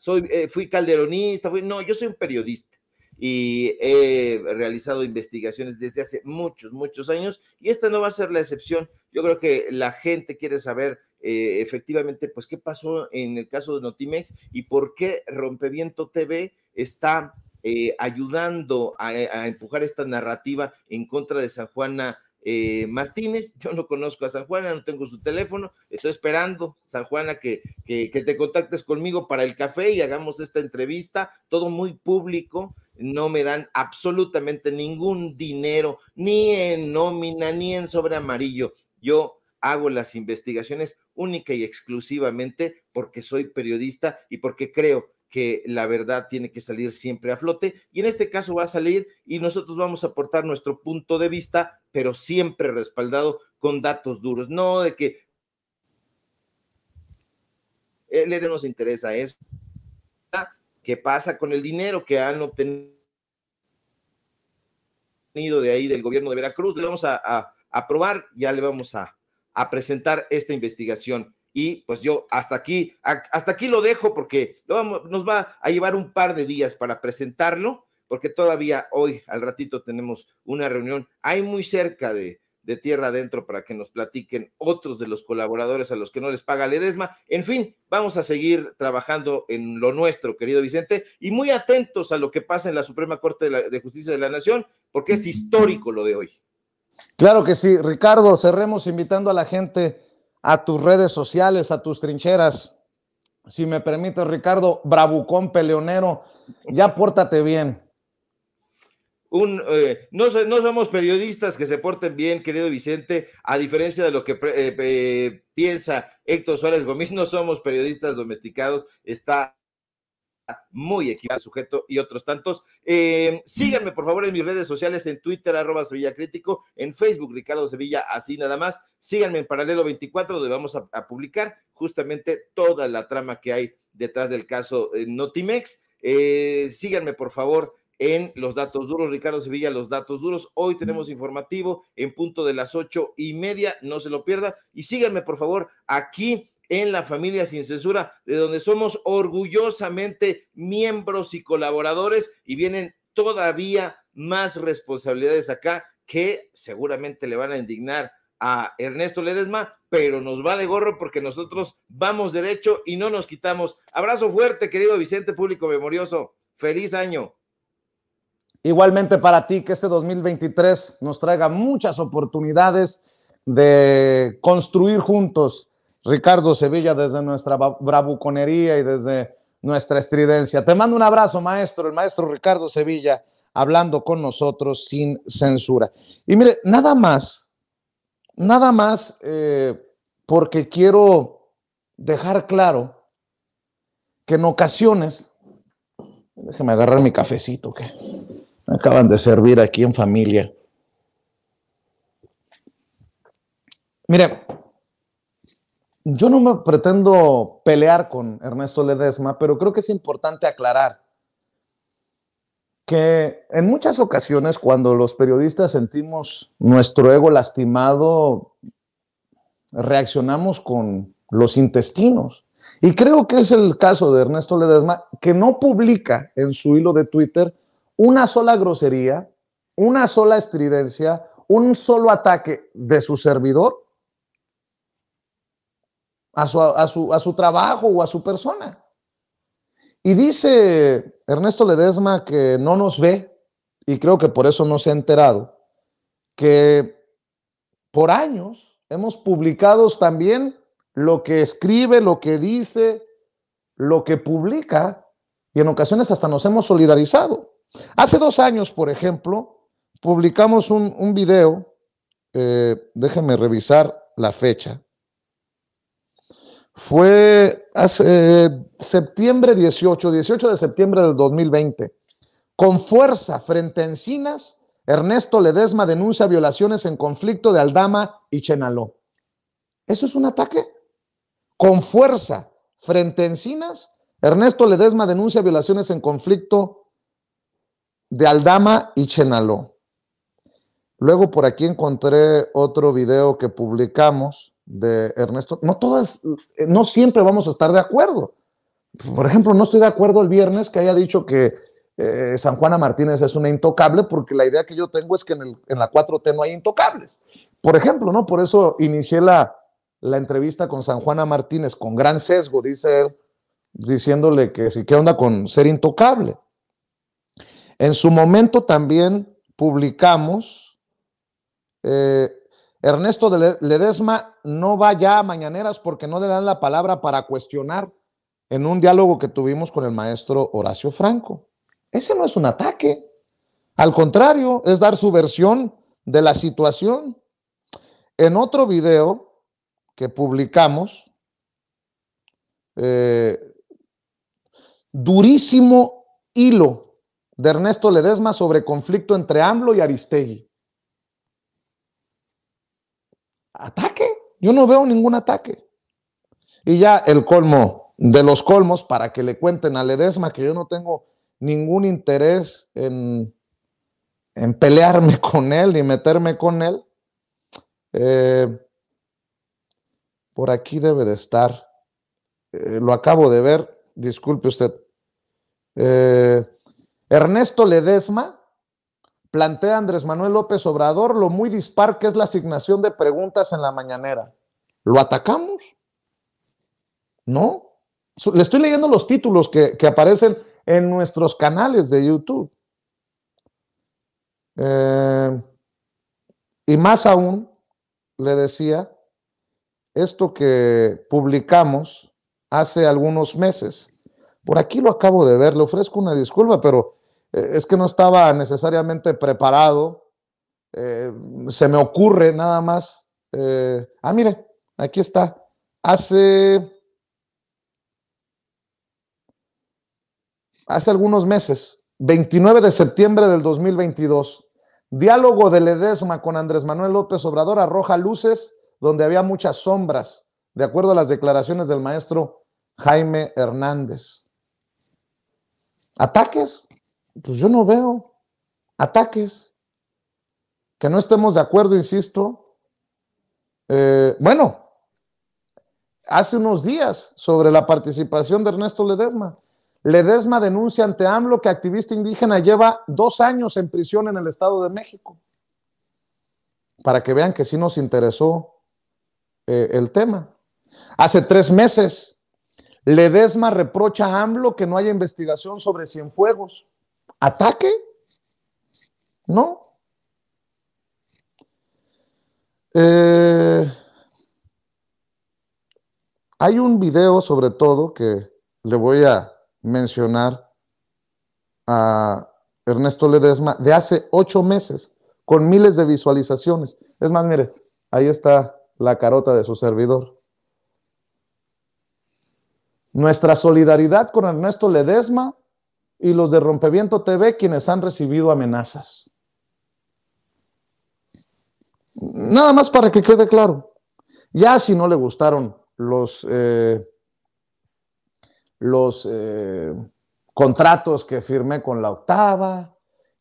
Speaker 2: fui calderonista, no, yo soy un periodista y he realizado investigaciones desde hace muchos años y esta no va a ser la excepción. Yo creo que la gente quiere saber efectivamente pues qué pasó en el caso de Notimex y por qué Rompeviento TV está ayudando a empujar esta narrativa en contra de San Juana Martínez. Yo no conozco a San Juana, no tengo su teléfono, estoy esperando, San Juana, que te contactes conmigo para el café y hagamos esta entrevista, todo muy público, no me dan absolutamente ningún dinero, ni en nómina, ni en sobre amarillo. Yo hago las investigaciones única y exclusivamente porque soy periodista y porque creo que la verdad tiene que salir siempre a flote, y en este caso va a salir y nosotros vamos a aportar nuestro punto de vista, pero siempre respaldado con datos duros, no de que le nos interesa eso. ¿Qué pasa con el dinero que han obtenido de ahí del gobierno de Veracruz? Le vamos a aprobar, ya le vamos a presentar esta investigación. Y pues yo hasta aquí lo dejo porque nos va a llevar un par de días para presentarlo, porque todavía hoy al ratito tenemos una reunión ahí muy cerca de Tierra Adentro para que nos platiquen otros de los colaboradores a los que no les paga Ledesma. En fin, vamos a seguir trabajando en lo nuestro, querido Vicente, y muy atentos a lo que pasa en la Suprema Corte de Justicia de la Nación, porque es histórico lo de hoy.
Speaker 1: Claro que sí, Ricardo, cerremos invitando a la gente a tus redes sociales, a tus trincheras. Si me permites, Ricardo, bravucón, peleonero, ya pórtate bien.
Speaker 2: No somos periodistas que se porten bien, querido Vicente, a diferencia de lo que piensa Héctor Suárez Gómez, no somos periodistas domesticados, está muy equivocado sujeto y otros tantos. Síganme por favor en mis redes sociales, en Twitter @SevillaCrítico, en Facebook Ricardo Sevilla, así nada más. Síganme en Paralelo 24, donde vamos a publicar justamente toda la trama que hay detrás del caso Notimex. Síganme por favor en Los Datos Duros, Ricardo Sevilla, Los Datos Duros. Hoy tenemos informativo en punto de las 8:30, no se lo pierda. Y síganme por favor aquí en La Familia Sin Censura, de donde somos orgullosamente miembros y colaboradores, y vienen todavía más responsabilidades acá que seguramente le van a indignar a Ernesto Ledesma, pero nos vale gorro porque nosotros vamos derecho y no nos quitamos. Abrazo fuerte, querido Vicente, público memorioso. Feliz año.
Speaker 1: Igualmente para ti, que este 2023 nos traiga muchas oportunidades de construir juntos, Ricardo Sevilla, desde nuestra bravuconería y desde nuestra estridencia. Te mando un abrazo, maestro, el maestro Ricardo Sevilla, hablando con nosotros sin censura. Y mire, nada más, porque quiero dejar claro que en ocasiones, déjeme agarrar mi cafecito, que me acaban de servir aquí en familia. Mire, yo no me pretendo pelear con Ernesto Ledesma, pero creo que es importante aclarar que en muchas ocasiones cuando los periodistas sentimos nuestro ego lastimado, reaccionamos con los intestinos. Y creo que es el caso de Ernesto Ledesma, que no publica en su hilo de Twitter una sola grosería, una sola estridencia, un solo ataque de su servidor a su trabajo o a su persona. Y dice Ernesto Ledesma que no nos ve, y creo que por eso no se ha enterado, que por años hemos publicado también lo que escribe, lo que dice, lo que publica, y en ocasiones hasta nos hemos solidarizado. Hace 2 años, por ejemplo, publicamos un video, déjenme revisar la fecha. Fue hace septiembre 18 de septiembre del 2020. Con fuerza frente a Encinas, Ernesto Ledesma denuncia violaciones en conflicto de Aldama y Chenaló. ¿Eso es un ataque? Con fuerza frente a Encinas, Ernesto Ledesma denuncia violaciones en conflicto de Aldama y Chenaló. Luego por aquí encontré otro video que publicamos de Ernesto. No siempre vamos a estar de acuerdo. Por ejemplo, no estoy de acuerdo el viernes que haya dicho que San Juana Martínez es una intocable, porque la idea que yo tengo es que en la 4T no hay intocables. Por ejemplo, ¿no? Por eso inicié la entrevista con San Juana Martínez con gran sesgo, dice él, diciéndole que sí, ¿qué onda con ser intocable? En su momento también publicamos Ernesto Ledesma no va ya a mañaneras porque no le dan la palabra para cuestionar, en un diálogo que tuvimos con el maestro Horacio Franco. Ese no es un ataque. Al contrario, es dar su versión de la situación. En otro video que publicamos, durísimo hilo de Ernesto Ledesma sobre conflicto entre AMLO y Aristegui. ¿Ataque? Yo no veo ningún ataque. Y ya el colmo de los colmos, para que le cuenten a Ledesma que yo no tengo ningún interés en pelearme con él ni meterme con él. Por aquí debe de estar. Lo acabo de ver. Disculpe usted. Ernesto Ledesma plantea a Andrés Manuel López Obrador lo muy dispar que es la asignación de preguntas en la mañanera. ¿Lo atacamos? No. Le estoy leyendo los títulos que aparecen en nuestros canales de YouTube. Y más aún, le decía, esto que publicamos hace algunos meses, por aquí lo acabo de ver, le ofrezco una disculpa, pero es que no estaba necesariamente preparado, se me ocurre nada más. Mire, aquí está, hace algunos meses, 29 de septiembre del 2022, diálogo de Ledesma con Andrés Manuel López Obrador arroja luces donde había muchas sombras, de acuerdo a las declaraciones del maestro Jaime Hernández. ¿Ataques? Pues yo no veo ataques. Que no estemos de acuerdo, insisto. Bueno, hace unos días sobre la participación de Ernesto Ledesma. Ledesma denuncia ante AMLO que activista indígena lleva 2 años en prisión en el Estado de México. Para que vean que sí nos interesó el tema. Hace 3 meses, Ledesma reprocha a AMLO que no haya investigación sobre Cienfuegos. ¿Ataque? No. Hay un video, sobre todo, que le voy a mencionar a Ernesto Ledesma de hace 8 meses, con miles de visualizaciones. Es más, mire, ahí está la carota de su servidor. Nuestra solidaridad con Ernesto Ledesma y los de Rompeviento TV, quienes han recibido amenazas. Nada más para que quede claro. Ya si no le gustaron los contratos que firmé con la octava,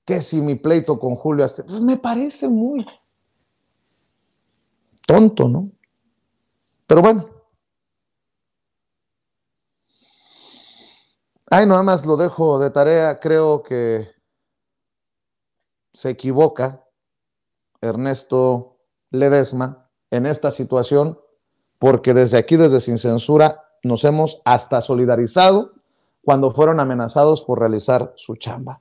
Speaker 1: que si mi pleito con Julio Astillero, pues me parece muy tonto, ¿no? Pero bueno. Ay, nada más lo dejo de tarea. Creo que se equivoca Ernesto Ledesma en esta situación, porque desde aquí, desde Sin Censura, nos hemos hasta solidarizado cuando fueron amenazados por realizar su chamba.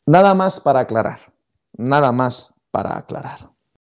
Speaker 1: Nada más para aclarar, nada más para aclarar.